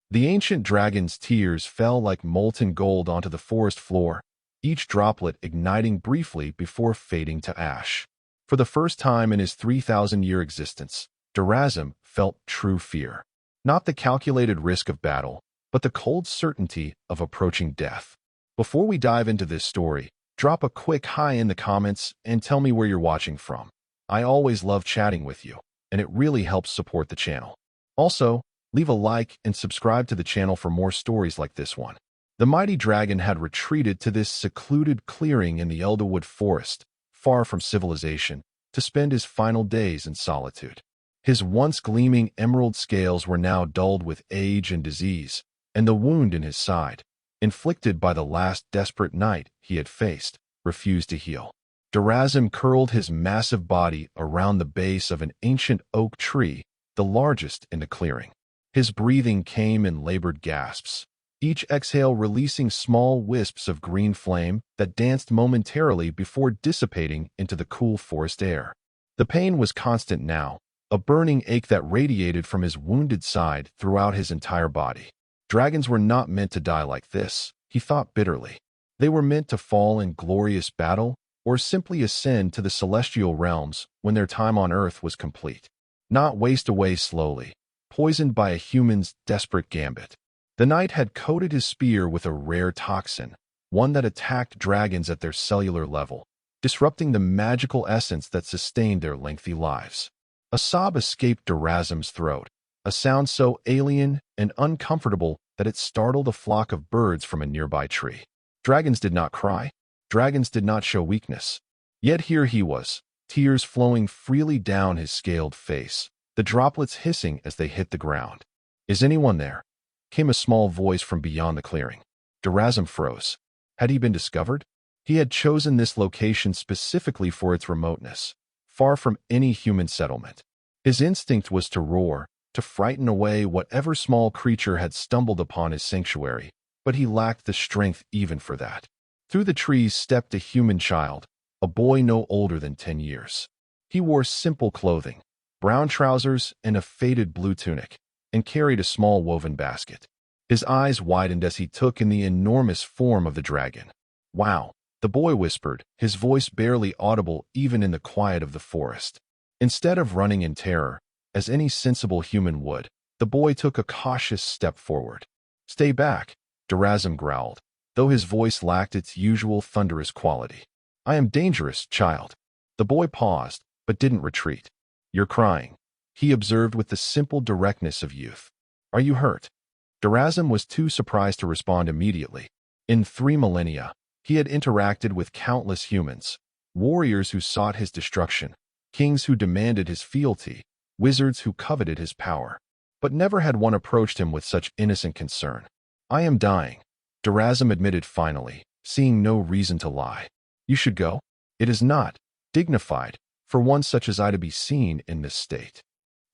The ancient dragon's tears fell like molten gold onto the forest floor, each droplet igniting briefly before fading to ash. For the first time in his 3,000-year existence, Durazim felt true fear. Not the calculated risk of battle, but the cold certainty of approaching death. Before we dive into this story, drop a quick hi in the comments and tell me where you're watching from. I always love chatting with you, and it really helps support the channel. Also, leave a like and subscribe to the channel for more stories like this one. The mighty dragon had retreated to this secluded clearing in the Elderwood forest, far from civilization, to spend his final days in solitude. His once gleaming emerald scales were now dulled with age and disease, and the wound in his side, inflicted by the last desperate night he had faced, refused to heal. Durazim curled his massive body around the base of an ancient oak tree, the largest in the clearing. His breathing came in labored gasps, each exhale releasing small wisps of green flame that danced momentarily before dissipating into the cool forest air. The pain was constant now, a burning ache that radiated from his wounded side throughout his entire body. Dragons were not meant to die like this, he thought bitterly. They were meant to fall in glorious battle or simply ascend to the celestial realms when their time on Earth was complete. Not waste away slowly, poisoned by a human's desperate gambit. The knight had coated his spear with a rare toxin, one that attacked dragons at their cellular level, disrupting the magical essence that sustained their lengthy lives. A sob escaped Durazim's throat, a sound so alien and uncomfortable that it startled a flock of birds from a nearby tree. Dragons did not cry. Dragons did not show weakness. Yet here he was, tears flowing freely down his scaled face, the droplets hissing as they hit the ground. "Is anyone there?" came a small voice from beyond the clearing. Durazim froze. Had he been discovered? He had chosen this location specifically for its remoteness, far from any human settlement. His instinct was to roar, to frighten away whatever small creature had stumbled upon his sanctuary, but he lacked the strength even for that. Through the trees stepped a human child, a boy no older than 10 years. He wore simple clothing, brown trousers and a faded blue tunic, and carried a small woven basket. His eyes widened as he took in the enormous form of the dragon. "Wow," the boy whispered, his voice barely audible even in the quiet of the forest. Instead of running in terror, as any sensible human would, the boy took a cautious step forward. "Stay back," Durazim growled, though his voice lacked its usual thunderous quality. "I am dangerous, child." The boy paused, but didn't retreat. "You're crying," he observed with the simple directness of youth. "Are you hurt?" Durazim was too surprised to respond immediately. In 3 millennia, he had interacted with countless humans, warriors who sought his destruction, kings who demanded his fealty, wizards who coveted his power. But never had one approached him with such innocent concern. "I am dying," Durazim admitted finally, seeing no reason to lie. "You should go. It is not dignified for one such as I to be seen in this state."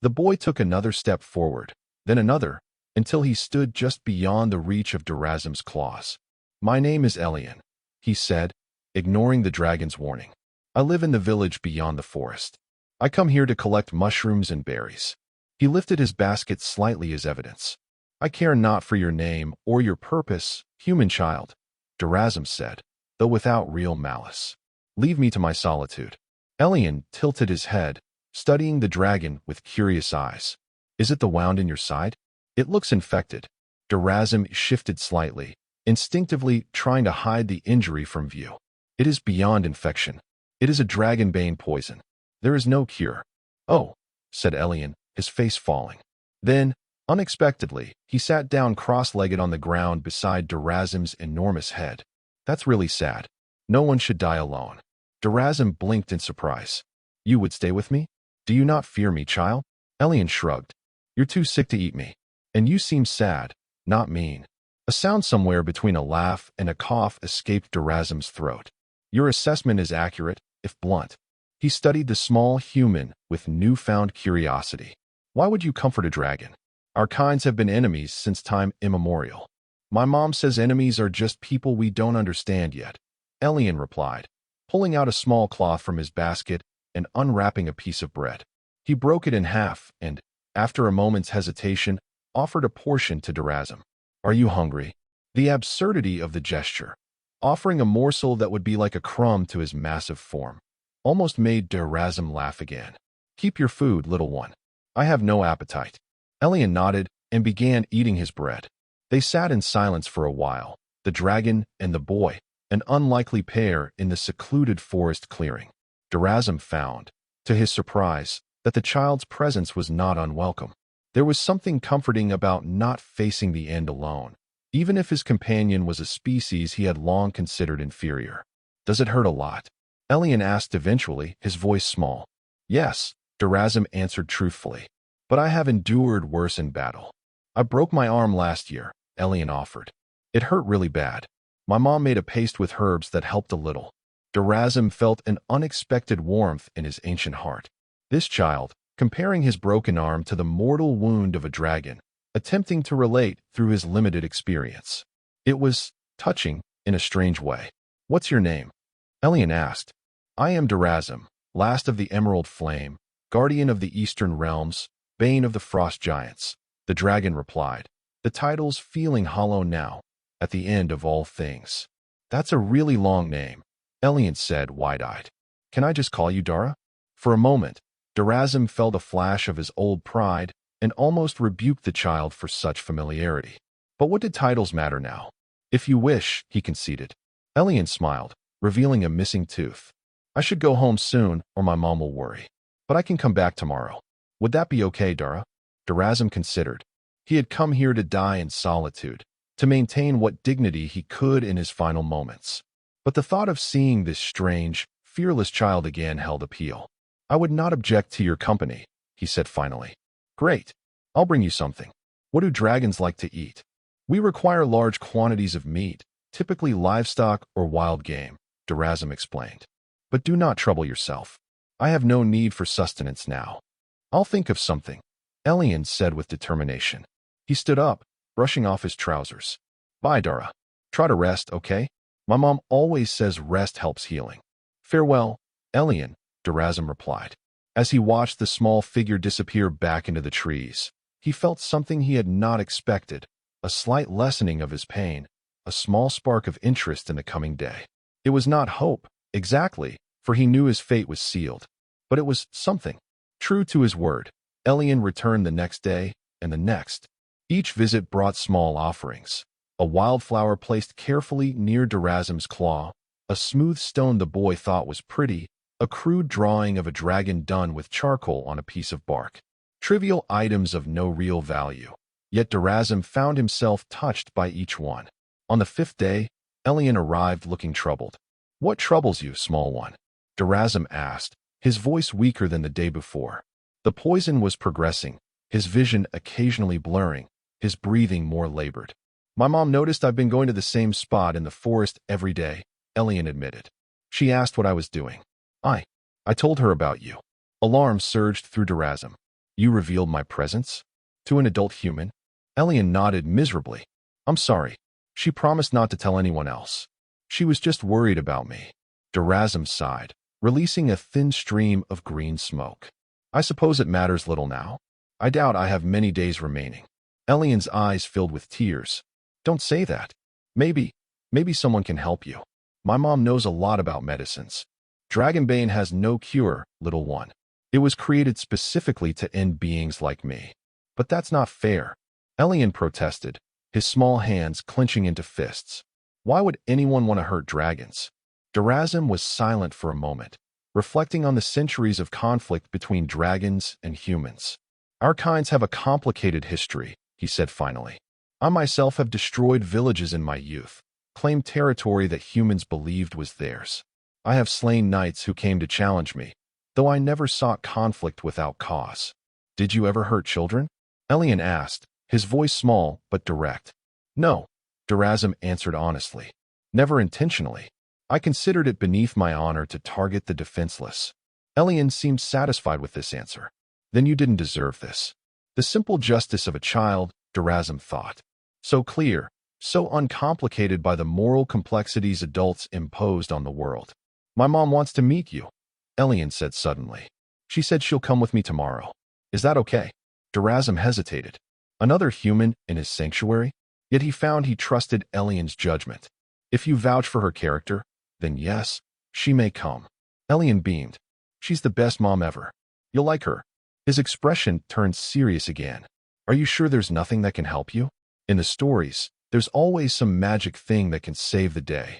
The boy took another step forward, then another, until he stood just beyond the reach of Durazim's claws. "My name is Elian," he said, ignoring the dragon's warning. "I live in the village beyond the forest. I come here to collect mushrooms and berries." He lifted his basket slightly as evidence. "I care not for your name or your purpose, human child," Durazim said, though without real malice. "Leave me to my solitude." Elian tilted his head, studying the dragon with curious eyes. "Is it the wound in your side? It looks infected." Durazim shifted slightly, instinctively trying to hide the injury from view. "It is beyond infection. It is a dragonbane poison. There is no cure." "Oh," said Elian, his face falling. Then, unexpectedly, he sat down cross-legged on the ground beside Durazim's enormous head. "That's really sad. No one should die alone." Durazim blinked in surprise. "You would stay with me? Do you not fear me, child?" Elian shrugged. "You're too sick to eat me. And you seem sad, not mean." A sound somewhere between a laugh and a cough escaped Durazim's throat. "Your assessment is accurate, if blunt." He studied the small human with newfound curiosity. "Why would you comfort a dragon? Our kinds have been enemies since time immemorial." "My mom says enemies are just people we don't understand yet," Elian replied, pulling out a small cloth from his basket and unwrapping a piece of bread. He broke it in half and, after a moment's hesitation, offered a portion to Durazum. Are you hungry? The absurdity of the gesture, offering a morsel that would be like a crumb to his massive form, almost made Durazum laugh again. Keep your food, little one. I have no appetite. Elian nodded and began eating his bread. They sat in silence for a while, the dragon and the boy, an unlikely pair in the secluded forest clearing. Durazum found, to his surprise, that the child's presence was not unwelcome. There was something comforting about not facing the end alone, even if his companion was a species he had long considered inferior. Does it hurt a lot? Elian asked eventually, his voice small. Yes, Durazum answered truthfully. But I have endured worse in battle. I broke my arm last year, Elian offered. It hurt really bad. My mom made a paste with herbs that helped a little. Durazum felt an unexpected warmth in his ancient heart. This child, comparing his broken arm to the mortal wound of a dragon, attempting to relate through his limited experience. It was touching in a strange way. What's your name? Elian asked. I am Durazum, last of the Emerald Flame, guardian of the Eastern Realms, bane of the Frost Giants. The dragon replied, the title's feeling hollow now, at the end of all things. That's a really long name, Elian said, wide-eyed. Can I just call you Dara? For a moment, Durazum felt a flash of his old pride and almost rebuked the child for such familiarity. But what did titles matter now? If you wish, he conceded. Elian smiled, revealing a missing tooth. I should go home soon, or my mom will worry. But I can come back tomorrow. Would that be okay, Dara? Durazum considered. He had come here to die in solitude, to maintain what dignity he could in his final moments. But the thought of seeing this strange, fearless child again held appeal. I would not object to your company, he said finally. Great. I'll bring you something. What do dragons like to eat? We require large quantities of meat, typically livestock or wild game, Durazum explained. But do not trouble yourself. I have no need for sustenance now. I'll think of something, Elian said with determination. He stood up, brushing off his trousers. Bye, Dara. Try to rest, okay? My mom always says rest helps healing. Farewell, Elian, Durazum replied. As he watched the small figure disappear back into the trees, he felt something he had not expected, a slight lessening of his pain, a small spark of interest in the coming day. It was not hope, exactly, for he knew his fate was sealed. But it was something. True to his word, Elian returned the next day and the next. Each visit brought small offerings. A wildflower placed carefully near Durazum's claw, a smooth stone the boy thought was pretty, a crude drawing of a dragon done with charcoal on a piece of bark. Trivial items of no real value. Yet Durazum found himself touched by each one. On the 5th day, Elian arrived looking troubled. What troubles you, small one? Durazum asked, his voice weaker than the day before. The poison was progressing, his vision occasionally blurring, his breathing more labored. My mom noticed I've been going to the same spot in the forest every day, Elian admitted. She asked what I was doing. I told her about you. Alarm surged through Durazum. You revealed my presence? To an adult human? Elian nodded miserably. I'm sorry. She promised not to tell anyone else. She was just worried about me. Durazum sighed, releasing a thin stream of green smoke. I suppose it matters little now. I doubt I have many days remaining. Elian's eyes filled with tears. Don't say that. Maybe someone can help you. My mom knows a lot about medicines. Dragonbane has no cure, little one. It was created specifically to end beings like me. But that's not fair. Elian protested, his small hands clenching into fists. Why would anyone want to hurt dragons? Durazum was silent for a moment, reflecting on the centuries of conflict between dragons and humans. Our kinds have a complicated history, he said finally. I myself have destroyed villages in my youth, claimed territory that humans believed was theirs. I have slain knights who came to challenge me, though I never sought conflict without cause. Did you ever hurt children? Elian asked, his voice small but direct. No, Durazum answered honestly. Never intentionally. I considered it beneath my honor to target the defenseless. Elian seemed satisfied with this answer. Then you didn't deserve this. The simple justice of a child, Durazum thought. So clear, so uncomplicated by the moral complexities adults imposed on the world. My mom wants to meet you, Elian said suddenly. She said she'll come with me tomorrow. Is that okay? Durazum hesitated. Another human in his sanctuary? Yet he found he trusted Elian's judgment. If you vouch for her character, then yes, she may come. Elian beamed. She's the best mom ever. You'll like her. His expression turned serious again. Are you sure there's nothing that can help you? In the stories, there's always some magic thing that can save the day.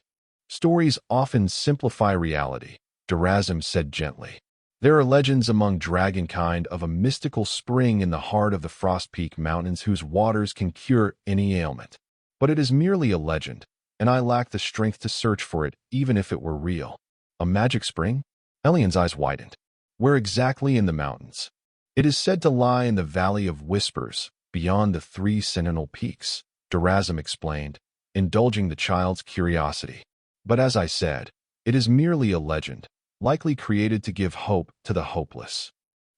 Stories often simplify reality, Durazim said gently. There are legends among dragonkind of a mystical spring in the heart of the Frost Peak Mountains whose waters can cure any ailment. But it is merely a legend, and I lack the strength to search for it even if it were real. A magic spring? Elian's eyes widened. Where exactly in the mountains? It is said to lie in the Valley of Whispers, beyond the 3 Sentinel Peaks, Durazim explained, indulging the child's curiosity. But as I said, it is merely a legend, likely created to give hope to the hopeless.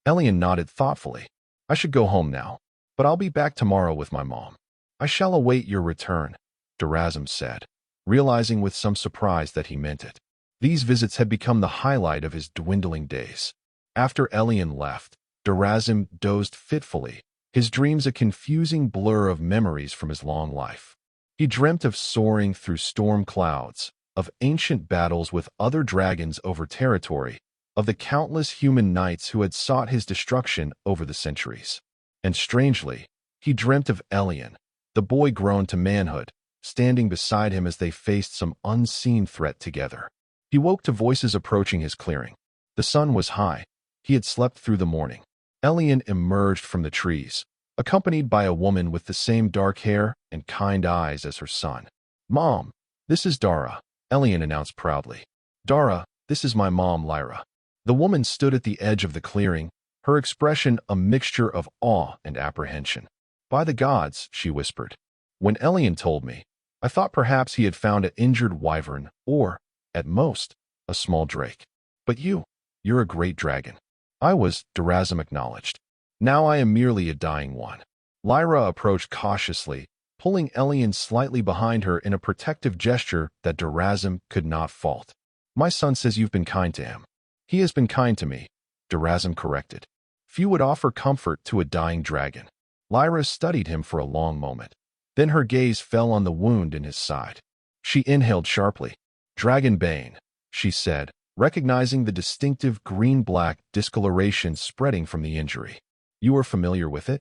Elian nodded thoughtfully. I should go home now, but I'll be back tomorrow with my mom. I shall await your return, Durazim said, realizing with some surprise that he meant it. These visits had become the highlight of his dwindling days. After Elian left, Durazim dozed fitfully, his dreams a confusing blur of memories from his long life. He dreamt of soaring through storm clouds, of ancient battles with other dragons over territory, of the countless human knights who had sought his destruction over the centuries. And strangely, he dreamt of Elian, the boy grown to manhood, standing beside him as they faced some unseen threat together. He woke to voices approaching his clearing. The sun was high. He had slept through the morning. Elian emerged from the trees, accompanied by a woman with the same dark hair and kind eyes as her son. Mom, this is Dara, Elian announced proudly. Dara, this is my mom, Lyra. The woman stood at the edge of the clearing, her expression a mixture of awe and apprehension. By the gods, she whispered. When Elian told me, I thought perhaps he had found an injured wyvern or, at most, a small drake. But you're a great dragon. I was, Durazim acknowledged. Now I am merely a dying one. Lyra approached cautiously, pulling Elian slightly behind her in a protective gesture that Durazim could not fault. My son says you've been kind to him. He has been kind to me, Durazim corrected. Few would offer comfort to a dying dragon. Lyra studied him for a long moment. Then her gaze fell on the wound in his side. She inhaled sharply. Dragon bane, she said, recognizing the distinctive green-black discoloration spreading from the injury. You are familiar with it?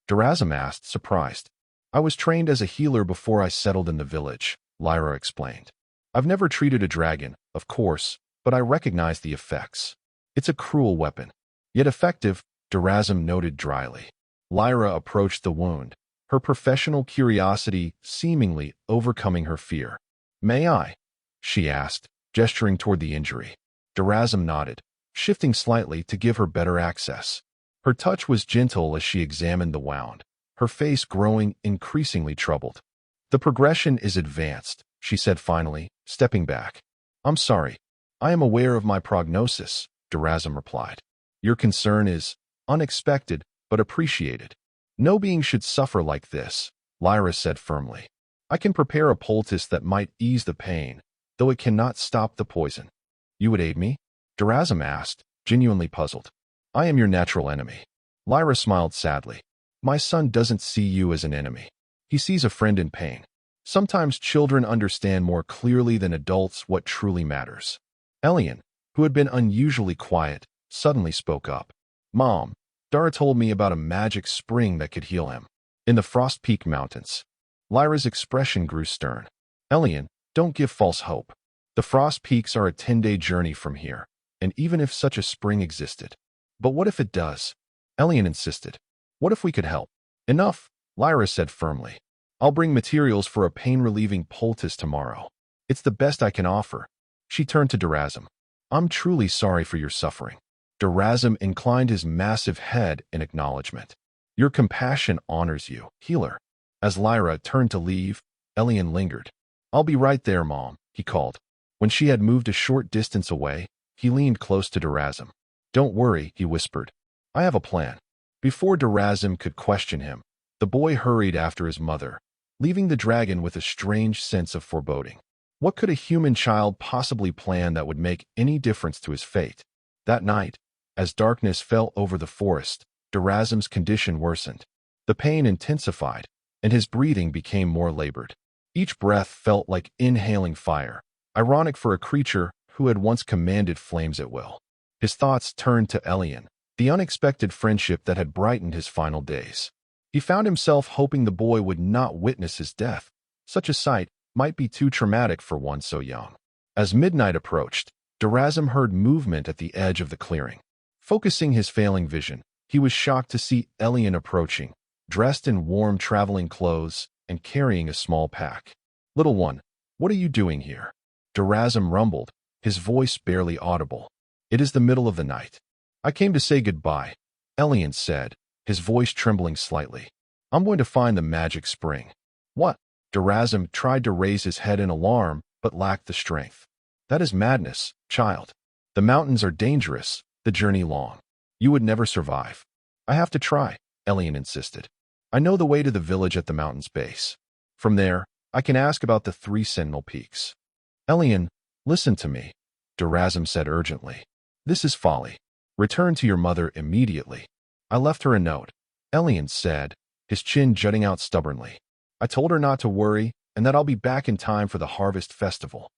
Durazim asked, surprised. I was trained as a healer before I settled in the village, Lyra explained. I've never treated a dragon, of course, but I recognize the effects. It's a cruel weapon, yet effective, Durazim noted dryly. Lyra approached the wound, her professional curiosity seemingly overcoming her fear. May I? She asked, gesturing toward the injury. Durazim nodded, shifting slightly to give her better access. Her touch was gentle as she examined the wound, her face growing increasingly troubled. The progression is advanced, she said finally, stepping back. I'm sorry. I am aware of my prognosis, Durazim replied. Your concern is unexpected, but appreciated. No being should suffer like this, Lyra said firmly. I can prepare a poultice that might ease the pain, though it cannot stop the poison. You would aid me? Durazim asked, genuinely puzzled. I am your natural enemy. Lyra smiled sadly. My son doesn't see you as an enemy. He sees a friend in pain. Sometimes children understand more clearly than adults what truly matters. Elian, who had been unusually quiet, suddenly spoke up. Mom, Dara told me about a magic spring that could heal him. In the Frost Peak Mountains. Lyra's expression grew stern. Elian, don't give false hope. The Frost Peaks are a 10-day journey from here, and even if such a spring existed. But what if it does? Elian insisted. What if we could help? Enough, Lyra said firmly. I'll bring materials for a pain-relieving poultice tomorrow. It's the best I can offer. She turned to Durazim. I'm truly sorry for your suffering. Durazim inclined his massive head in acknowledgement. Your compassion honors you, healer. As Lyra turned to leave, Elian lingered. I'll be right there, Mom, he called. When she had moved a short distance away, he leaned close to Durazim. Don't worry, he whispered. I have a plan. Before Durazim could question him, the boy hurried after his mother, leaving the dragon with a strange sense of foreboding. What could a human child possibly plan that would make any difference to his fate? That night, as darkness fell over the forest, Durazim's condition worsened. The pain intensified, and his breathing became more labored. Each breath felt like inhaling fire, ironic for a creature who had once commanded flames at will. His thoughts turned to Elian, the unexpected friendship that had brightened his final days. He found himself hoping the boy would not witness his death. Such a sight might be too traumatic for one so young. As midnight approached, Durazim heard movement at the edge of the clearing. Focusing his failing vision, he was shocked to see Elian approaching, dressed in warm traveling clothes and carrying a small pack. "Little one, what are you doing here?" Durazim rumbled, his voice barely audible. "It is the middle of the night. I came to say goodbye," Elian said, his voice trembling slightly. "I'm going to find the magic spring." "What?" Durazim tried to raise his head in alarm, but lacked the strength. "That is madness, child. The mountains are dangerous, the journey long. You would never survive." "I have to try," Elian insisted. "I know the way to the village at the mountain's base. From there, I can ask about the 3 sentinel peaks." "Elian, listen to me," Durazim said urgently. "This is folly. Return to your mother immediately." "I left her a note," Elian said, his chin jutting out stubbornly. "I told her not to worry and that I'll be back in time for the Harvest Festival."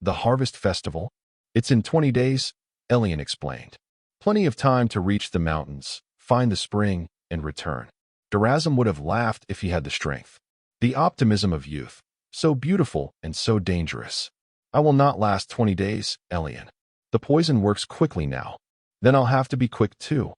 "The Harvest Festival? It's in 20 days," Elian explained. "Plenty of time to reach the mountains, find the spring, and return." Durazim would have laughed if he had the strength. The optimism of youth, so beautiful and so dangerous. "I will not last 20 days, Elian. The poison works quickly now. Then I'll have to be quick too,"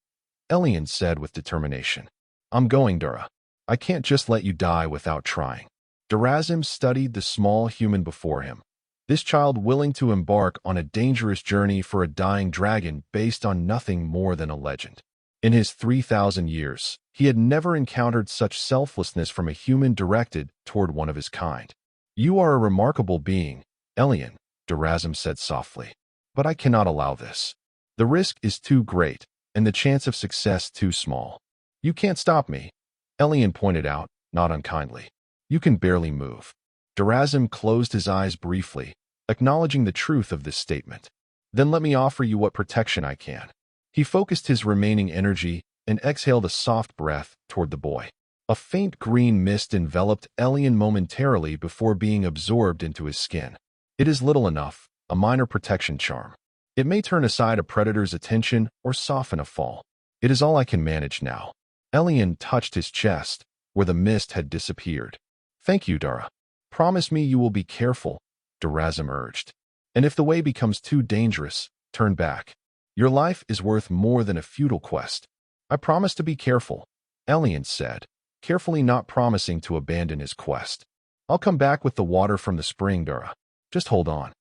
Elian said with determination. "I'm going, Dura. I can't just let you die without trying." Durazim studied the small human before him. This child willing to embark on a dangerous journey for a dying dragon based on nothing more than a legend. In his 3,000 years, he had never encountered such selflessness from a human directed toward one of his kind. "You are a remarkable being, Elian," Durazim said softly. "But I cannot allow this. The risk is too great, and the chance of success too small." "You can't stop me," Elian pointed out, not unkindly. "You can barely move." Durazim closed his eyes briefly, acknowledging the truth of this statement. "Then let me offer you what protection I can." He focused his remaining energy and exhaled a soft breath toward the boy. A faint green mist enveloped Elian momentarily before being absorbed into his skin. "It is little enough, a minor protection charm. It may turn aside a predator's attention or soften a fall. It is all I can manage now." Elian touched his chest, where the mist had disappeared. "Thank you, Dara. Promise me you will be careful," Durazim urged. "And if the way becomes too dangerous, turn back. Your life is worth more than a futile quest." "I promise to be careful," Elian said, carefully not promising to abandon his quest. "I'll come back with the water from the spring, Dara. Just hold on."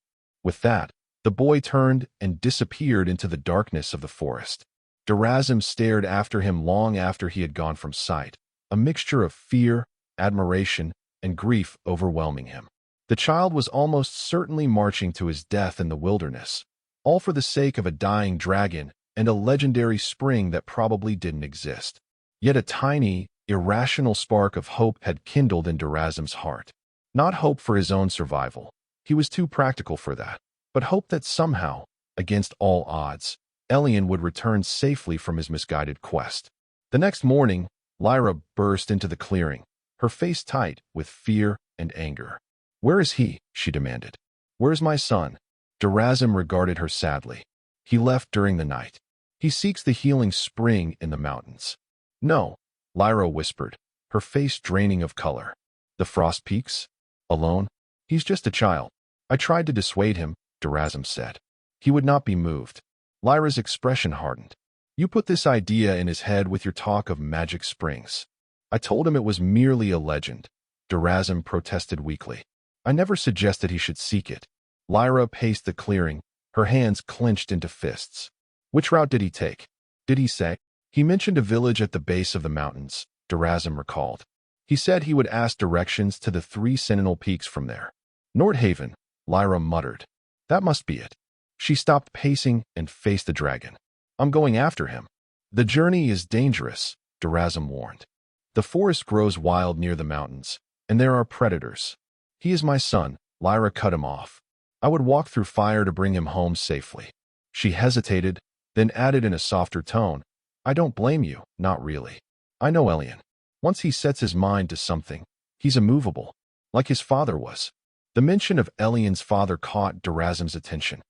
With that, the boy turned and disappeared into the darkness of the forest. Durazim stared after him long after he had gone from sight, a mixture of fear, admiration, and grief overwhelming him. The child was almost certainly marching to his death in the wilderness, all for the sake of a dying dragon and a legendary spring that probably didn't exist. Yet a tiny, irrational spark of hope had kindled in Durazim's heart. Not hope for his own survival. He was too practical for that. But hope that somehow, against all odds, Elian would return safely from his misguided quest. The next morning, Lyra burst into the clearing, her face tight with fear and anger. "Where is he?" she demanded. "Where's my son?" Durazim regarded her sadly. "He left during the night. He seeks the healing spring in the mountains." "No," Lyra whispered, her face draining of color. "The frost peaks? Alone? He's just a child." "I tried to dissuade him," Durazim said. "He would not be moved." Lyra's expression hardened. "You put this idea in his head with your talk of magic springs." "I told him it was merely a legend," Durazim protested weakly. "I never suggested he should seek it." Lyra paced the clearing, her hands clenched into fists. "Which route did he take? Did he say?" "He mentioned a village at the base of the mountains," Durazim recalled. "He said he would ask directions to the 3 sentinel peaks from there." "Nordhaven," Lyra muttered. "That must be it." She stopped pacing and faced the dragon. "I'm going after him." "The journey is dangerous," Durazim warned. "The forest grows wild near the mountains, and there are predators." "He is my son," Lyra cut him off. "I would walk through fire to bring him home safely." She hesitated, then added in a softer tone, "I don't blame you, not really. I know Elian. Once he sets his mind to something, he's immovable, like his father was. The mention of Elian's father caught Durazum's attention.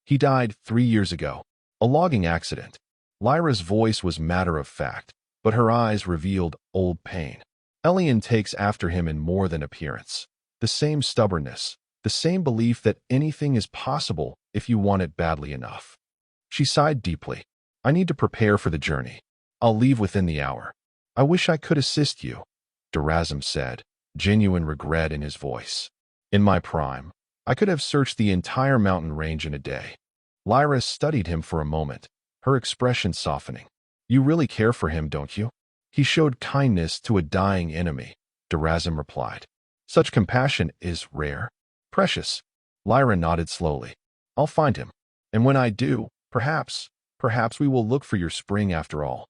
He died 3 years ago. A logging accident. Lyra's voice was matter-of-fact, but her eyes revealed old pain. Elian takes after him in more than appearance. The same stubbornness, the same belief that anything is possible if you want it badly enough. She sighed deeply. I need to prepare for the journey. I'll leave within the hour. I wish I could assist you, Durazum said, genuine regret in his voice. In my prime, I could have searched the entire mountain range in a day. Lyra studied him for a moment, her expression softening. You really care for him, don't you? He showed kindness to a dying enemy, Durazum replied. Such compassion is rare, precious. Lyra nodded slowly. I'll find him. And when I do, perhaps we will look for your spring after all.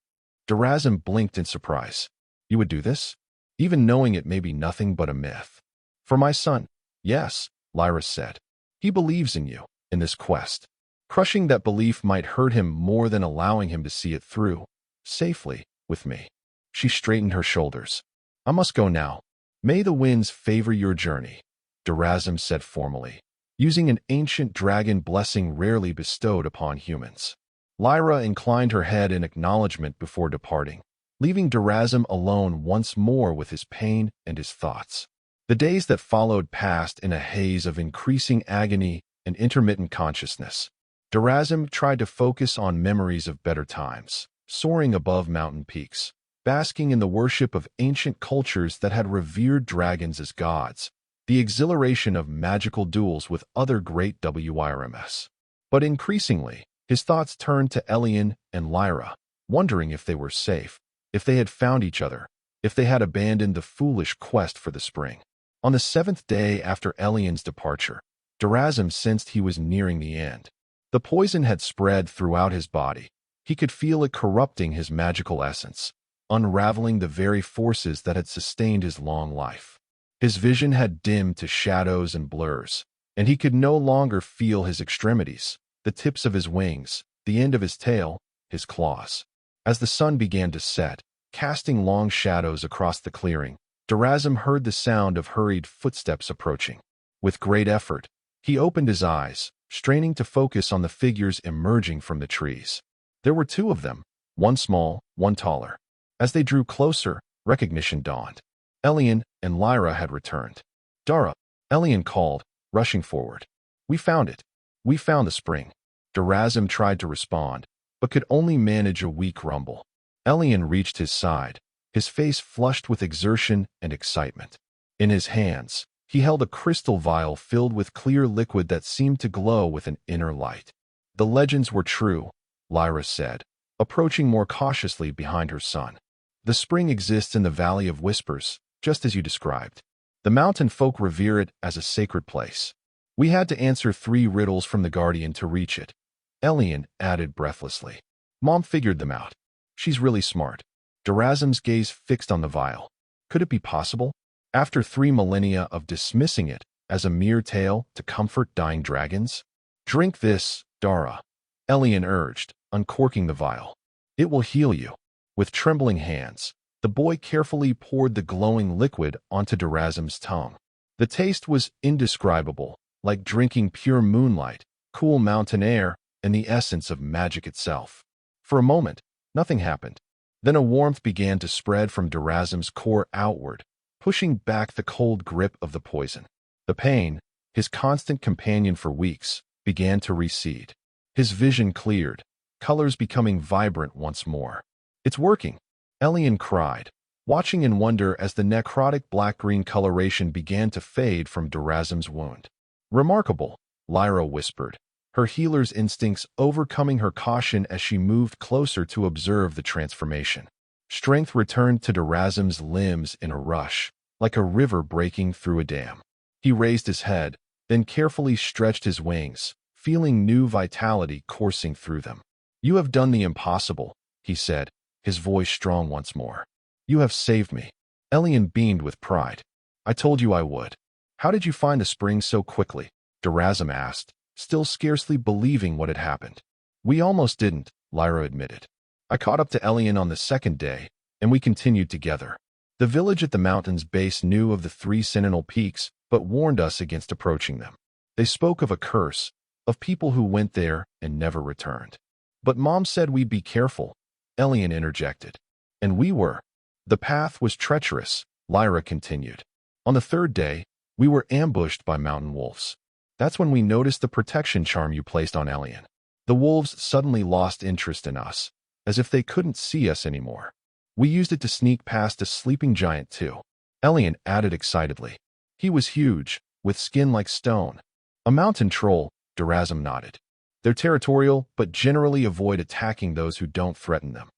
Durazum blinked in surprise. You would do this? Even knowing it may be nothing but a myth. For my son, yes, Lyra said. He believes in you, in this quest. Crushing that belief might hurt him more than allowing him to see it through, safely, with me. She straightened her shoulders. I must go now. May the winds favor your journey, Durazum said formally, using an ancient dragon blessing rarely bestowed upon humans. Lyra inclined her head in acknowledgement before departing, leaving Durazum alone once more with his pain and his thoughts. The days that followed passed in a haze of increasing agony and intermittent consciousness. Durazum tried to focus on memories of better times, soaring above mountain peaks, basking in the worship of ancient cultures that had revered dragons as gods, the exhilaration of magical duels with other great WIRMs. But increasingly, his thoughts turned to Elian and Lyra, wondering if they were safe, if they had found each other, if they had abandoned the foolish quest for the spring. On the 7th day after Elian's departure, Durazum sensed he was nearing the end. The poison had spread throughout his body. He could feel it corrupting his magical essence, unraveling the very forces that had sustained his long life. His vision had dimmed to shadows and blurs, and he could no longer feel his extremities, the tips of his wings, the end of his tail, his claws. As the sun began to set, casting long shadows across the clearing, Durazum heard the sound of hurried footsteps approaching. With great effort, he opened his eyes, straining to focus on the figures emerging from the trees. There were 2 of them, one small, one taller. As they drew closer, recognition dawned. Elian and Lyra had returned. Dara, Elian called, rushing forward. We found it. We found the spring. Durazum tried to respond, but could only manage a weak rumble. Elian reached his side, his face flushed with exertion and excitement. In his hands, he held a crystal vial filled with clear liquid that seemed to glow with an inner light. The legends were true, Lyra said, approaching more cautiously behind her son. The spring exists in the Valley of Whispers, just as you described. The mountain folk revere it as a sacred place. We had to answer 3 riddles from the Guardian to reach it, Elian added breathlessly. Mom figured them out. She's really smart. Durazum's gaze fixed on the vial. Could it be possible? After 3 millennia of dismissing it as a mere tale to comfort dying dragons? Drink this, Dara, Elian urged, uncorking the vial. It will heal you. With trembling hands, the boy carefully poured the glowing liquid onto Durazum's tongue. The taste was indescribable, like drinking pure moonlight, cool mountain air, and the essence of magic itself. For a moment, nothing happened. Then a warmth began to spread from Durazum's core outward, pushing back the cold grip of the poison. The pain, his constant companion for weeks, began to recede. His vision cleared, colors becoming vibrant once more. It's working, Elian cried, watching in wonder as the necrotic black-green coloration began to fade from Durazum's wound. Remarkable, Lyra whispered, her healer's instincts overcoming her caution as she moved closer to observe the transformation. Strength returned to Durazum's limbs in a rush, like a river breaking through a dam. He raised his head, then carefully stretched his wings, feeling new vitality coursing through them. You have done the impossible, he said, his voice strong once more. You have saved me. Elian beamed with pride. I told you I would. How did you find the spring so quickly? Durazum asked, still scarcely believing what had happened. We almost didn't, Lyra admitted. I caught up to Elian on the 2nd day, and we continued together. The village at the mountain's base knew of the 3 sentinel peaks, but warned us against approaching them. They spoke of a curse, of people who went there and never returned. But Mom said we'd be careful, Elian interjected. And we were. The path was treacherous, Lyra continued. On the 3rd day, we were ambushed by mountain wolves. That's when we noticed the protection charm you placed on Elian. The wolves suddenly lost interest in us, as if they couldn't see us anymore. We used it to sneak past a sleeping giant too, Elian added excitedly. He was huge, with skin like stone. A mountain troll, Durazum nodded. They're territorial, but generally avoid attacking those who don't threaten them.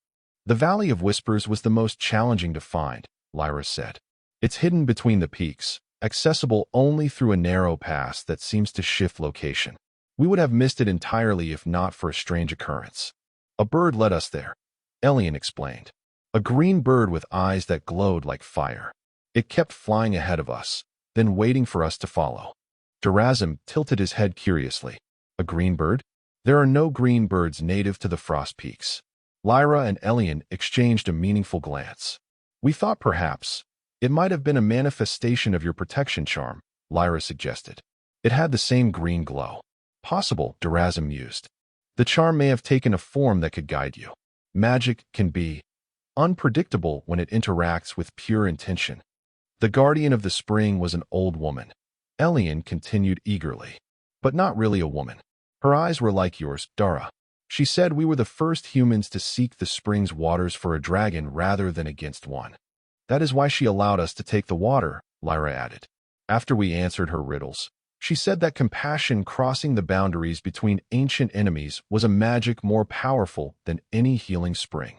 The Valley of Whispers was the most challenging to find, Lyra said. It's hidden between the peaks, accessible only through a narrow pass that seems to shift location. We would have missed it entirely if not for a strange occurrence. A bird led us there, Elian explained. A green bird with eyes that glowed like fire. It kept flying ahead of us, then waiting for us to follow. Durazum tilted his head curiously. A green bird? There are no green birds native to the Frost Peaks. Lyra and Elian exchanged a meaningful glance. We thought perhaps it might have been a manifestation of your protection charm, Lyra suggested. It had the same green glow. Possible, Durazum mused. The charm may have taken a form that could guide you. Magic can be unpredictable when it interacts with pure intention. The guardian of the spring was an old woman. Elian continued eagerly. But not really a woman. Her eyes were like yours, Dara. She said we were the first humans to seek the spring's waters for a dragon rather than against one. That is why she allowed us to take the water, Lyra added. After we answered her riddles, she said that compassion crossing the boundaries between ancient enemies was a magic more powerful than any healing spring.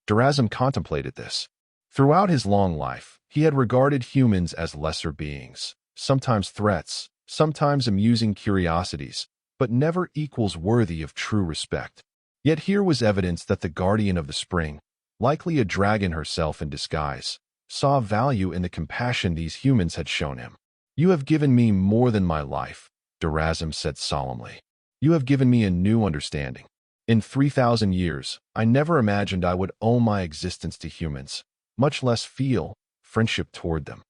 Durazum contemplated this. Throughout his long life, he had regarded humans as lesser beings, sometimes threats, sometimes amusing curiosities, but never equals worthy of true respect. Yet here was evidence that the guardian of the spring, likely a dragon herself in disguise, saw value in the compassion these humans had shown him. You have given me more than my life, Durazum said solemnly. You have given me a new understanding. In 3,000 years, I never imagined I would owe my existence to humans, much less feel friendship toward them.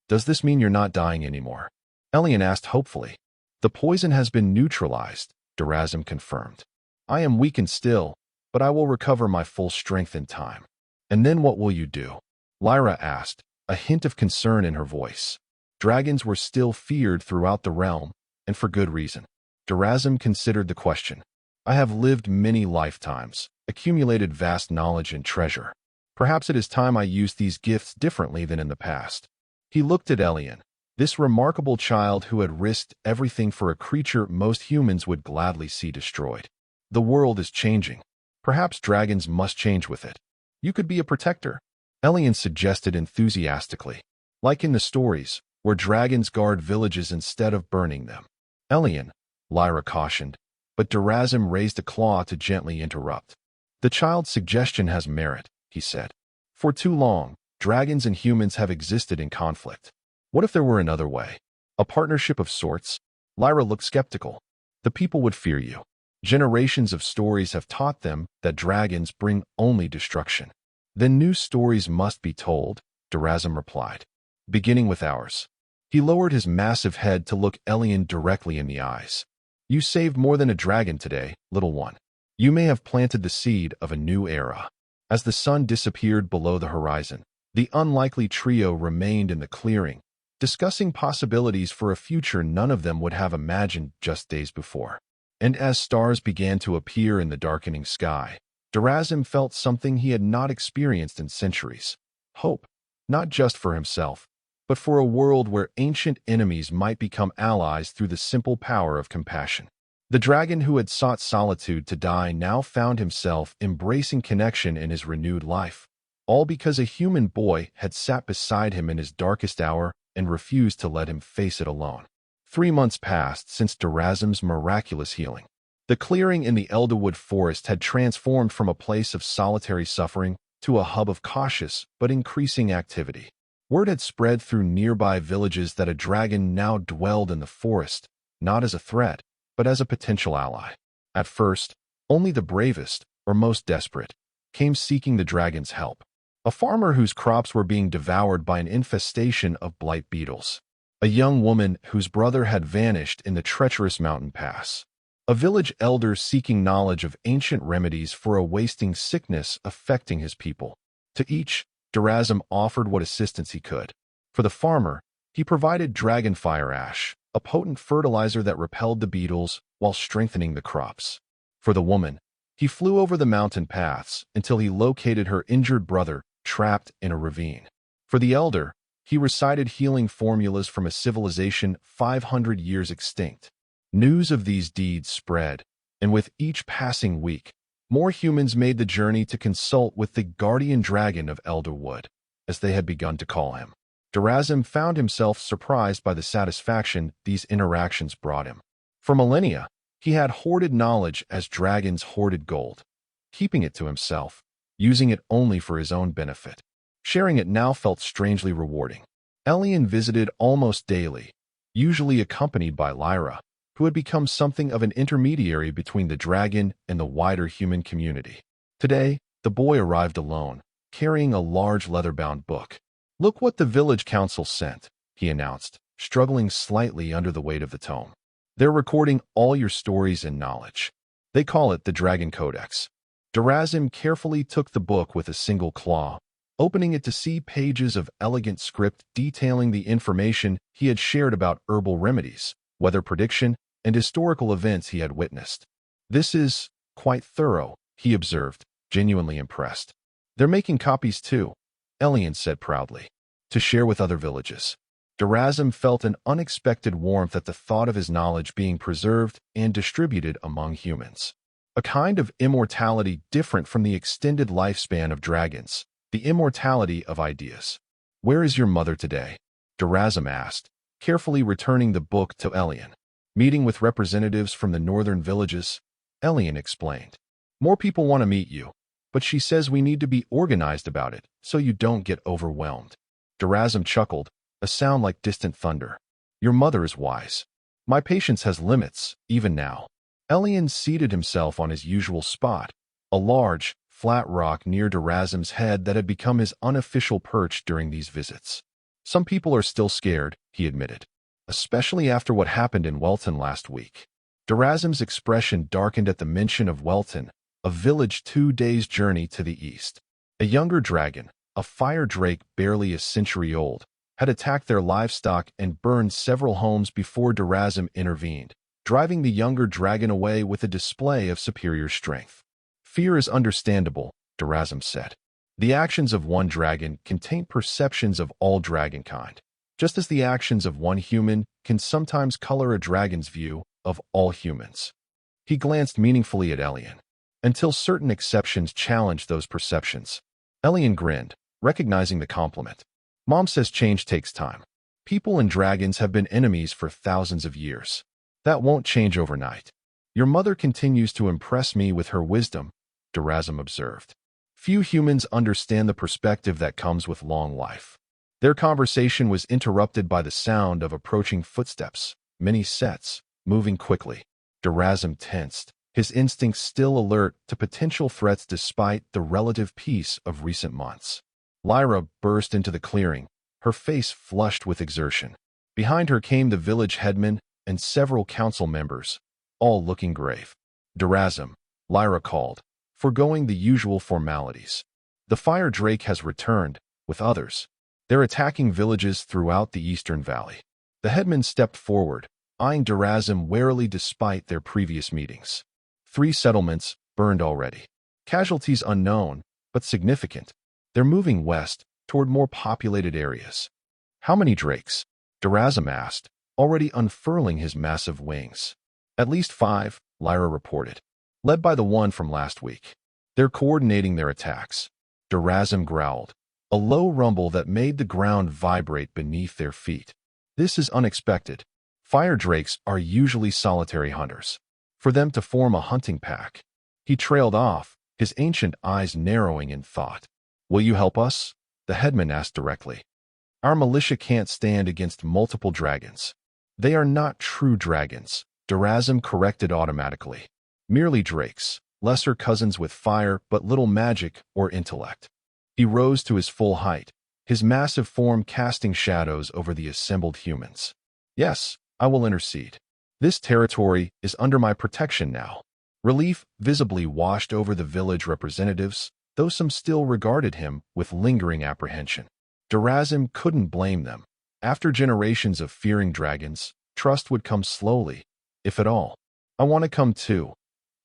Does this mean you're not dying anymore? Elian asked hopefully. The poison has been neutralized, Durazum confirmed. I am weakened still, but I will recover my full strength in time. And then what will you do? Lyra asked, a hint of concern in her voice. Dragons were still feared throughout the realm, and for good reason. Durazum considered the question. I have lived many lifetimes, accumulated vast knowledge and treasure. Perhaps it is time I used these gifts differently than in the past. He looked at Elian, this remarkable child who had risked everything for a creature most humans would gladly see destroyed. The world is changing. Perhaps dragons must change with it. You could be a protector, Elian suggested enthusiastically. Like in the stories, where dragons guard villages instead of burning them. Elian, Lyra cautioned, but Durazum raised a claw to gently interrupt. The child's suggestion has merit, he said. For too long, dragons and humans have existed in conflict. What if there were another way? A partnership of sorts? Lyra looked skeptical. The people would fear you. Generations of stories have taught them that dragons bring only destruction. Then new stories must be told, Durazum replied. Beginning with ours. He lowered his massive head to look Elian directly in the eyes. You saved more than a dragon today, little one. You may have planted the seed of a new era. As the sun disappeared below the horizon, the unlikely trio remained in the clearing, discussing possibilities for a future none of them would have imagined just days before. And as stars began to appear in the darkening sky, Durazum felt something he had not experienced in centuries. Hope, not just for himself, but for a world where ancient enemies might become allies through the simple power of compassion. The dragon who had sought solitude to die now found himself embracing connection in his renewed life, all because a human boy had sat beside him in his darkest hour and refused to let him face it alone. 3 months passed since Durazum's miraculous healing. The clearing in the Elderwood forest had transformed from a place of solitary suffering to a hub of cautious but increasing activity. Word had spread through nearby villages that a dragon now dwelled in the forest, not as a threat, but as a potential ally. At first, only the bravest, or most desperate, came seeking the dragon's help. A farmer whose crops were being devoured by an infestation of blight beetles. A young woman whose brother had vanished in the treacherous mountain pass. A village elder seeking knowledge of ancient remedies for a wasting sickness affecting his people. To each, Durazum offered what assistance he could. For the farmer, he provided dragonfire ash, a potent fertilizer that repelled the beetles while strengthening the crops. For the woman, he flew over the mountain paths until he located her injured brother trapped in a ravine. For the elder, he recited healing formulas from a civilization 500 years extinct. News of these deeds spread, and with each passing week, more humans made the journey to consult with the guardian dragon of Elderwood, as they had begun to call him. Durazum found himself surprised by the satisfaction these interactions brought him. For millennia, he had hoarded knowledge as dragons hoarded gold, keeping it to himself, using it only for his own benefit. Sharing it now felt strangely rewarding. Elian visited almost daily, usually accompanied by Lyra, who had become something of an intermediary between the dragon and the wider human community. Today, the boy arrived alone, carrying a large leather-bound book. "Look what the village council sent," he announced, struggling slightly under the weight of the tome. "They're recording all your stories and knowledge. They call it the Dragon Codex." Durazum carefully took the book with a single claw, opening it to see pages of elegant script detailing the information he had shared about herbal remedies, weather prediction, and historical events he had witnessed. "This is quite thorough," he observed, genuinely impressed. "They're making copies too," Elian said proudly, "to share with other villages." Durazum felt an unexpected warmth at the thought of his knowledge being preserved and distributed among humans. A kind of immortality different from the extended lifespan of dragons, the immortality of ideas. "Where is your mother today?" Durazum asked, carefully returning the book to Elian. "Meeting with representatives from the northern villages," Elian explained. "More people want to meet you, but she says we need to be organized about it so you don't get overwhelmed." Durazum chuckled, a sound like distant thunder. "Your mother is wise. My patience has limits, even now." Elian seated himself on his usual spot, a large, flat rock near Durazum's head that had become his unofficial perch during these visits. "Some people are still scared," he admitted, "especially after what happened in Welton last week." Durazum's expression darkened at the mention of Welton, a village 2 days' journey to the east. A younger dragon, a fire drake barely a century old, had attacked their livestock and burned several homes before Durazum intervened, driving the younger dragon away with a display of superior strength. "Fear is understandable," Durazum said. "The actions of one dragon can taint perceptions of all dragonkind, just as the actions of one human can sometimes color a dragon's view of all humans." He glanced meaningfully at Elian. "Until certain exceptions challenge those perceptions." Elian grinned, recognizing the compliment. "Mom says change takes time. People and dragons have been enemies for thousands of years. That won't change overnight." "Your mother continues to impress me with her wisdom," Durazum observed. "Few humans understand the perspective that comes with long life." Their conversation was interrupted by the sound of approaching footsteps, many sets, moving quickly. Durazum tensed, his instincts still alert to potential threats despite the relative peace of recent months. Lyra burst into the clearing, her face flushed with exertion. Behind her came the village headman and several council members, all looking grave. "Durazum," Lyra called, foregoing the usual formalities. "The fire drake has returned, with others. They're attacking villages throughout the eastern valley." The headman stepped forward, eyeing Durazum warily despite their previous meetings. 3 settlements burned already. Casualties unknown, but significant. They're moving west, toward more populated areas. "How many drakes?" Durazum asked, already unfurling his massive wings. "At least 5, Lyra reported, led by the one from last week. They're coordinating their attacks." Durazum growled, a low rumble that made the ground vibrate beneath their feet. "This is unexpected. Fire drakes are usually solitary hunters. For them to form a hunting pack." He trailed off, his ancient eyes narrowing in thought. "Will you help us?" the headman asked directly. "Our militia can't stand against multiple dragons." "They are not true dragons," Durazum corrected automatically. "Merely drakes, lesser cousins with fire but little magic or intellect." He rose to his full height, his massive form casting shadows over the assembled humans. Yes, I will intercede. This territory is under my protection now. Relief visibly washed over the village representatives, though some still regarded him with lingering apprehension. Durazim couldn't blame them. After generations of fearing dragons, trust would come slowly, if at all. I want to come too,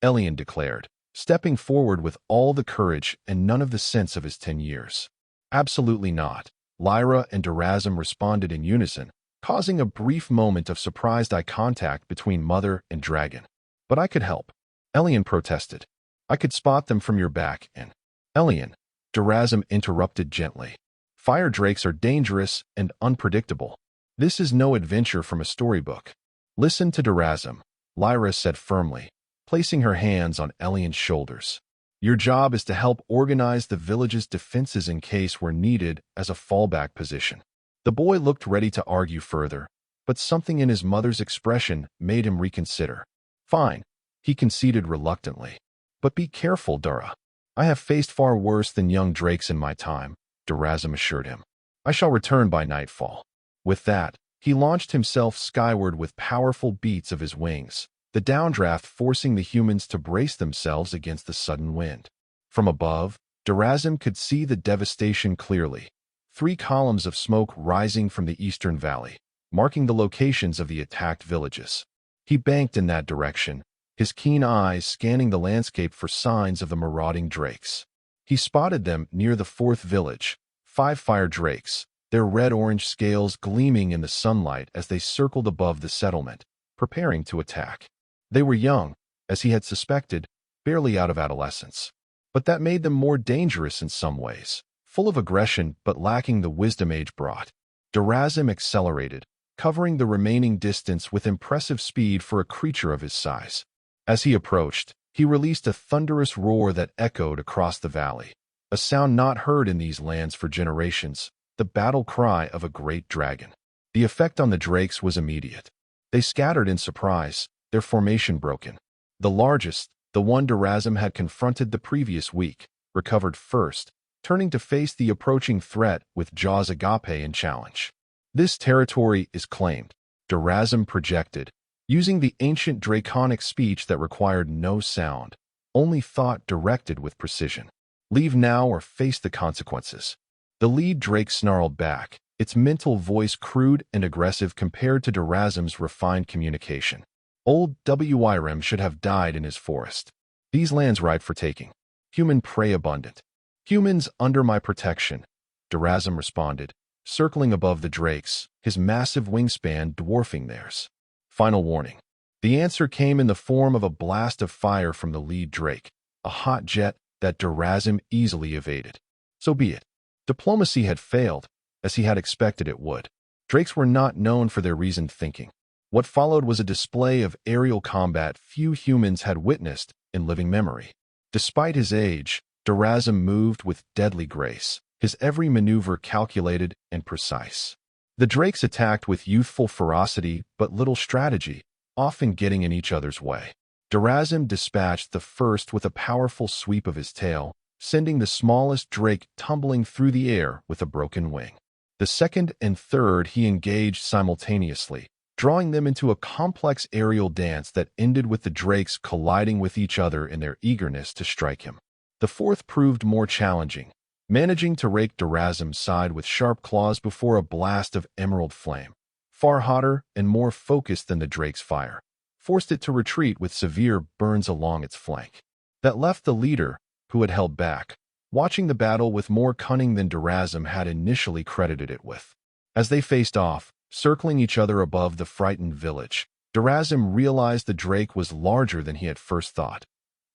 Elian declared, stepping forward with all the courage and none of the sense of his 10 years. Absolutely not, Lyra and Durazim responded in unison, causing a brief moment of surprised eye contact between mother and dragon. But I could help, Elian protested. I could spot them from your back and… Elian, Durazim interrupted gently. Fire drakes are dangerous and unpredictable. This is no adventure from a storybook. Listen to Durazim, Lyra said firmly, placing her hands on Elian's shoulders. Your job is to help organize the village's defenses in case we're needed as a fallback position. The boy looked ready to argue further, but something in his mother's expression made him reconsider. Fine, he conceded reluctantly. But be careful, Dara. I have faced far worse than young drakes in my time, Durazim assured him. I shall return by nightfall. With that, he launched himself skyward with powerful beats of his wings, the downdraft forcing the humans to brace themselves against the sudden wind. From above, Durazim could see the devastation clearly. 3 columns of smoke rising from the eastern valley, marking the locations of the attacked villages. He banked in that direction, his keen eyes scanning the landscape for signs of the marauding drakes. He spotted them near the 4th village, 5 fire drakes, their red-orange scales gleaming in the sunlight as they circled above the settlement, preparing to attack. They were young, as he had suspected, barely out of adolescence. But that made them more dangerous in some ways, full of aggression but lacking the wisdom age brought. Durazim accelerated, covering the remaining distance with impressive speed for a creature of his size. As he approached, he released a thunderous roar that echoed across the valley, a sound not heard in these lands for generations, the battle cry of a great dragon. The effect on the drakes was immediate. They scattered in surprise, their formation broken. The largest, the one Durazim had confronted the previous week, recovered first, turning to face the approaching threat with jaws agape in challenge. This territory is claimed, Durazim projected, using the ancient draconic speech that required no sound, only thought directed with precision. Leave now or face the consequences. The lead drake snarled back, its mental voice crude and aggressive compared to Durazim's refined communication. Old HFY should have died in his forest. These lands ripe for taking. Human prey abundant. Humans under my protection, Durazim responded, circling above the drakes, his massive wingspan dwarfing theirs. Final warning. The answer came in the form of a blast of fire from the lead drake, a hot jet that Durazim easily evaded. So be it. Diplomacy had failed, as he had expected it would. Drakes were not known for their reasoned thinking. What followed was a display of aerial combat few humans had witnessed in living memory. Despite his age, Durazim moved with deadly grace, his every maneuver calculated and precise. The drakes attacked with youthful ferocity but little strategy, often getting in each other's way. Durazim dispatched the first with a powerful sweep of his tail, sending the smallest drake tumbling through the air with a broken wing. The second and third he engaged simultaneously, drawing them into a complex aerial dance that ended with the drakes colliding with each other in their eagerness to strike him. The fourth proved more challenging, managing to rake Durazim's side with sharp claws before a blast of emerald flame, far hotter and more focused than the drake's fire, forced it to retreat with severe burns along its flank. That left the leader, who had held back, watching the battle with more cunning than Durazim had initially credited it with. As they faced off, circling each other above the frightened village, Durazim realized the drake was larger than he had first thought,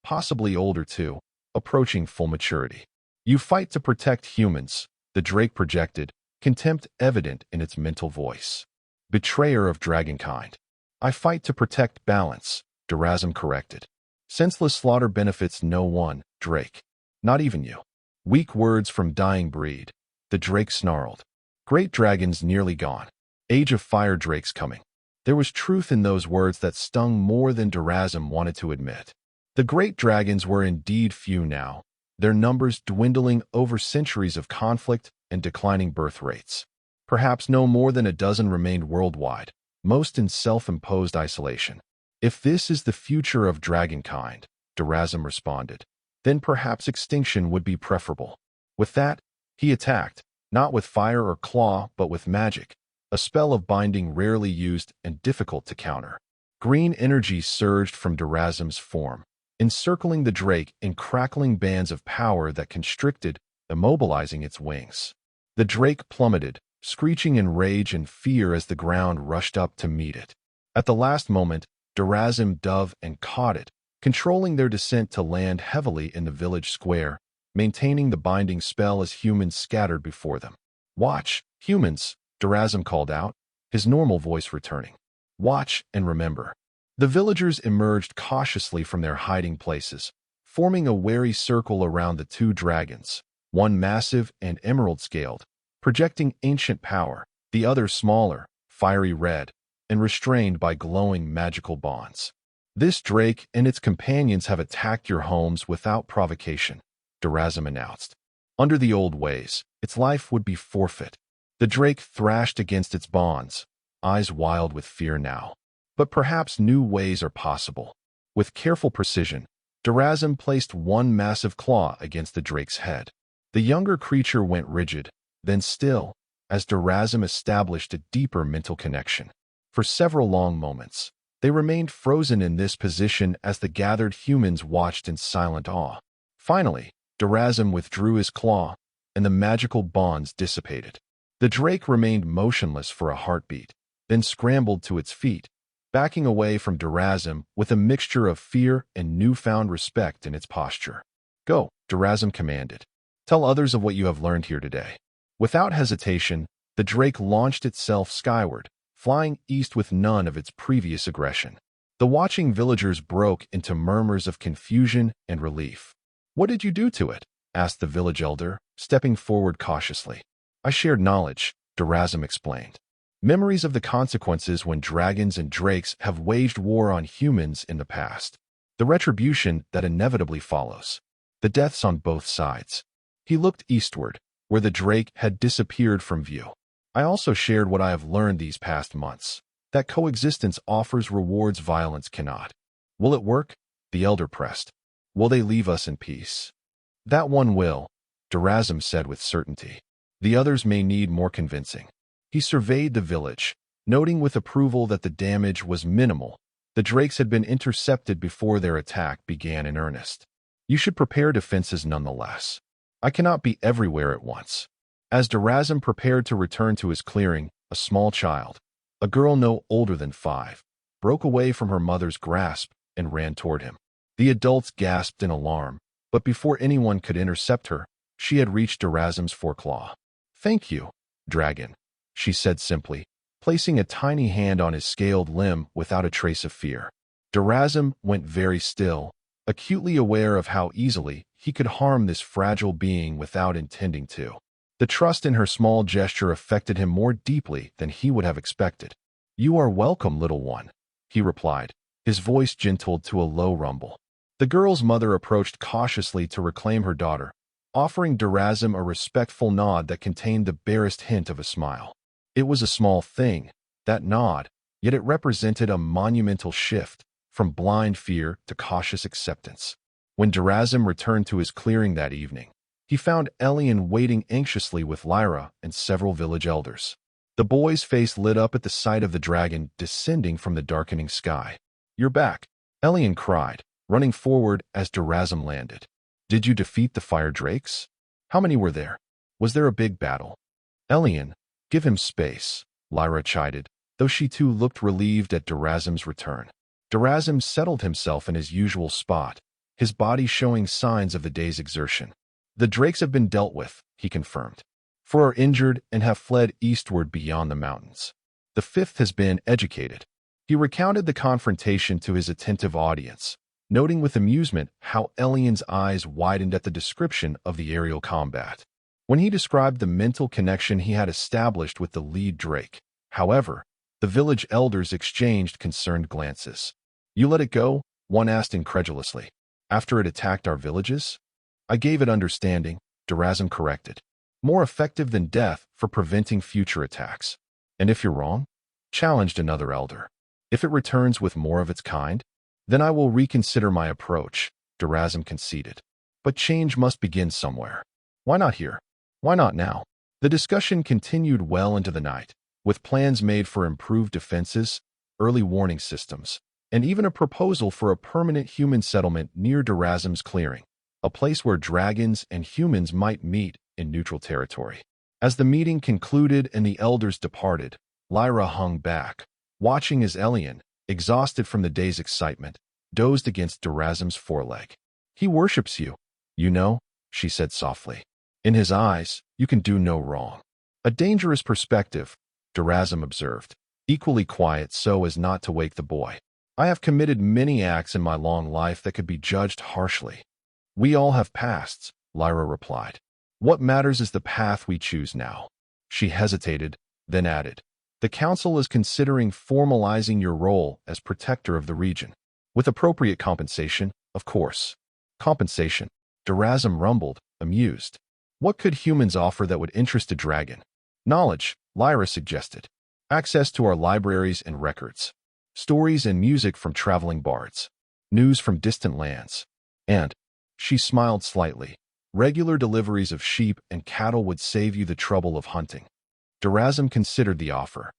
possibly older too, approaching full maturity. You fight to protect humans, the drake projected, contempt evident in its mental voice. Betrayer of dragonkind. I fight to protect balance, Durazim corrected. Senseless slaughter benefits no one, drake. Not even you. Weak words from dying breed, the drake snarled. Great dragons nearly gone. Age of fire drakes coming. There was truth in those words that stung more than Durazim wanted to admit. The great dragons were indeed few now, their numbers dwindling over centuries of conflict and declining birth rates. Perhaps no more than a dozen remained worldwide, most in self-imposed isolation. If this is the future of dragonkind, Durazim responded, then perhaps extinction would be preferable. With that, he attacked, not with fire or claw, but with magic, a spell of binding rarely used and difficult to counter. Green energy surged from Durazim's form, encircling the drake in crackling bands of power that constricted, immobilizing its wings. The drake plummeted, screeching in rage and fear as the ground rushed up to meet it. At the last moment, Durazim dove and caught it, controlling their descent to land heavily in the village square, maintaining the binding spell as humans scattered before them. "Watch, humans," Durazim called out, his normal voice returning. "Watch and remember." The villagers emerged cautiously from their hiding places, forming a wary circle around the two dragons, one massive and emerald-scaled, projecting ancient power, the other smaller, fiery red, and restrained by glowing magical bonds. "This drake and its companions have attacked your homes without provocation," Durazim announced. "Under the old ways, its life would be forfeit." The drake thrashed against its bonds, eyes wild with fear now. But perhaps new ways are possible. With careful precision, Durazim placed one massive claw against the drake's head. The younger creature went rigid, then still, as Durazim established a deeper mental connection. For several long moments, they remained frozen in this position as the gathered humans watched in silent awe. Finally, Durazim withdrew his claw, and the magical bonds dissipated. The drake remained motionless for a heartbeat, then scrambled to its feet, backing away from Durazim with a mixture of fear and newfound respect in its posture. "Go," Durazim commanded. "Tell others of what you have learned here today." Without hesitation, the drake launched itself skyward, flying east with none of its previous aggression. The watching villagers broke into murmurs of confusion and relief. "What did you do to it?" asked the village elder, stepping forward cautiously. "I shared knowledge," Durazim explained. "Memories of the consequences when dragons and drakes have waged war on humans in the past. The retribution that inevitably follows. The deaths on both sides." He looked eastward, where the drake had disappeared from view. "I also shared what I have learned these past months, that coexistence offers rewards violence cannot." "Will it work?" the elder pressed. "Will they leave us in peace?" "That one will," Durazim said with certainty. "The others may need more convincing." He surveyed the village, noting with approval that the damage was minimal. The drakes had been intercepted before their attack began in earnest. "You should prepare defenses nonetheless. I cannot be everywhere at once." As Durazim prepared to return to his clearing, a small child, a girl no older than 5, broke away from her mother's grasp and ran toward him. The adults gasped in alarm, but before anyone could intercept her, she had reached Durazim's foreclaw. "Thank you, dragon," she said simply, placing a tiny hand on his scaled limb without a trace of fear. Durazim went very still, acutely aware of how easily he could harm this fragile being without intending to. The trust in her small gesture affected him more deeply than he would have expected. "You are welcome, little one," he replied, his voice gentled to a low rumble. The girl's mother approached cautiously to reclaim her daughter, offering Durazim a respectful nod that contained the barest hint of a smile. It was a small thing, that nod, yet it represented a monumental shift, from blind fear to cautious acceptance. When Durazim returned to his clearing that evening, he found Elian waiting anxiously with Lyra and several village elders. The boy's face lit up at the sight of the dragon descending from the darkening sky. "You're back," Elian cried, running forward as Durazim landed. "Did you defeat the fire drakes? How many were there? Was there a big battle?" "Elian, give him space," Lyra chided, though she too looked relieved at Durazim's return. Durazim settled himself in his usual spot, his body showing signs of the day's exertion. "The drakes have been dealt with," he confirmed. 4 are injured and have fled eastward beyond the mountains. The 5th has been educated. He recounted the confrontation to his attentive audience, noting with amusement how Elian's eyes widened at the description of the aerial combat. When he described the mental connection he had established with the lead drake, however, the village elders exchanged concerned glances. "You let it go?" one asked incredulously. "After it attacked our villages?" I gave it understanding, Durazum corrected. More effective than death for preventing future attacks. And if you're wrong? Challenged another elder. If it returns with more of its kind, then I will reconsider my approach, Durazum conceded. But change must begin somewhere. Why not here? Why not now? The discussion continued well into the night, with plans made for improved defenses, early warning systems, and even a proposal for a permanent human settlement near Durazum's clearing, a place where dragons and humans might meet in neutral territory. As the meeting concluded and the elders departed, Lyra hung back, watching as Elian, exhausted from the day's excitement, dozed against Durazum's foreleg. He worships you, you know, she said softly. In his eyes, you can do no wrong. A dangerous perspective, Durazum observed, equally quiet so as not to wake the boy. I have committed many acts in my long life that could be judged harshly. We all have pasts, Lyra replied. What matters is the path we choose now. She hesitated, then added, the council is considering formalizing your role as protector of the region. With appropriate compensation, of course. Compensation, Durazum rumbled, amused. What could humans offer that would interest a dragon? Knowledge, Lyra suggested. Access to our libraries and records. Stories and music from traveling bards. News from distant lands. And, she smiled slightly, regular deliveries of sheep and cattle would save you the trouble of hunting. Durazum considered the offer.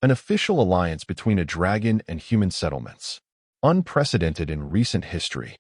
An official alliance between a dragon and human settlements. Unprecedented in recent history.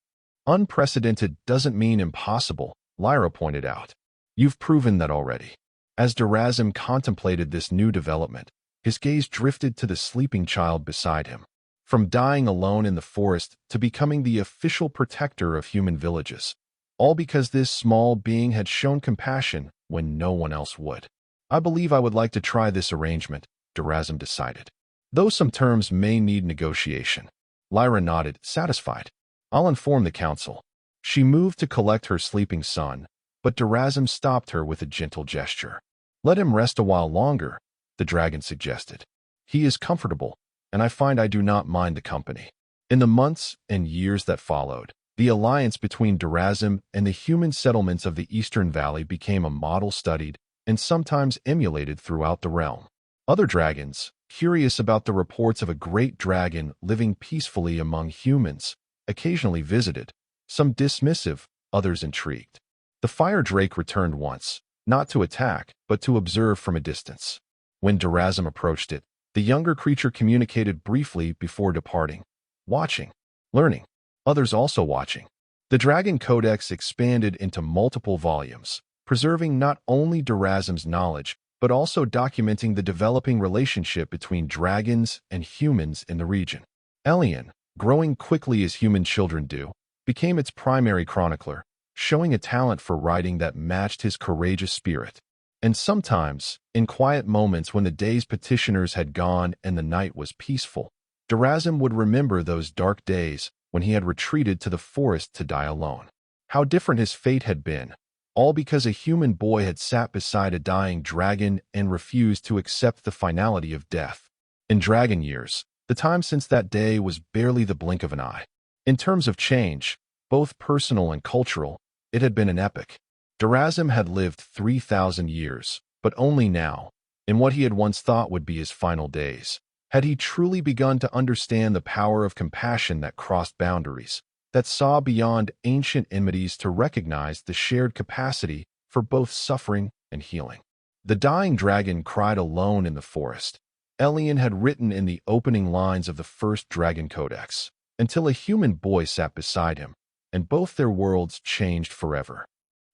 Unprecedented doesn't mean impossible, Lyra pointed out. You've proven that already. As Durazum contemplated this new development, his gaze drifted to the sleeping child beside him. From dying alone in the forest to becoming the official protector of human villages. All because this small being had shown compassion when no one else would. I believe I would like to try this arrangement, Durazum decided. Though some terms may need negotiation. Lyra nodded, satisfied. I'll inform the council. She moved to collect her sleeping son, but Durazum stopped her with a gentle gesture. Let him rest a while longer, the dragon suggested. He is comfortable, and I find I do not mind the company. In the months and years that followed, the alliance between Durazum and the human settlements of the Eastern Valley became a model studied and sometimes emulated throughout the realm. Other dragons, curious about the reports of a great dragon living peacefully among humans, occasionally visited, some dismissive, others intrigued. The fire drake returned once, not to attack, but to observe from a distance. When Durazum approached it, the younger creature communicated briefly before departing. Watching, learning, others also watching. The Dragon Codex expanded into multiple volumes, preserving not only Durazum's knowledge, but also documenting the developing relationship between dragons and humans in the region. Elian, growing quickly as human children do, became its primary chronicler, showing a talent for writing that matched his courageous spirit. And sometimes, in quiet moments when the day's petitioners had gone and the night was peaceful, Durazum would remember those dark days when he had retreated to the forest to die alone. How different his fate had been, all because a human boy had sat beside a dying dragon and refused to accept the finality of death. In dragon years, the time since that day was barely the blink of an eye. In terms of change, both personal and cultural, it had been an epic. Durazum had lived 3,000 years, but only now, in what he had once thought would be his final days, had he truly begun to understand the power of compassion that crossed boundaries, that saw beyond ancient enmities to recognize the shared capacity for both suffering and healing. The dying dragon cried alone in the forest. Elian had written in the opening lines of the first Dragon Codex, until a human boy sat beside him, and both their worlds changed forever.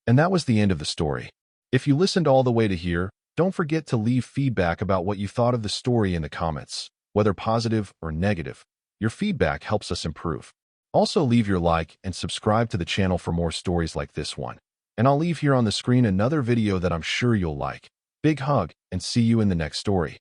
And that was the end of the story. If you listened all the way to here, don't forget to leave feedback about what you thought of the story in the comments, whether positive or negative. Your feedback helps us improve. Also leave your like and subscribe to the channel for more stories like this one. And I'll leave here on the screen another video that I'm sure you'll like. Big hug, and see you in the next story.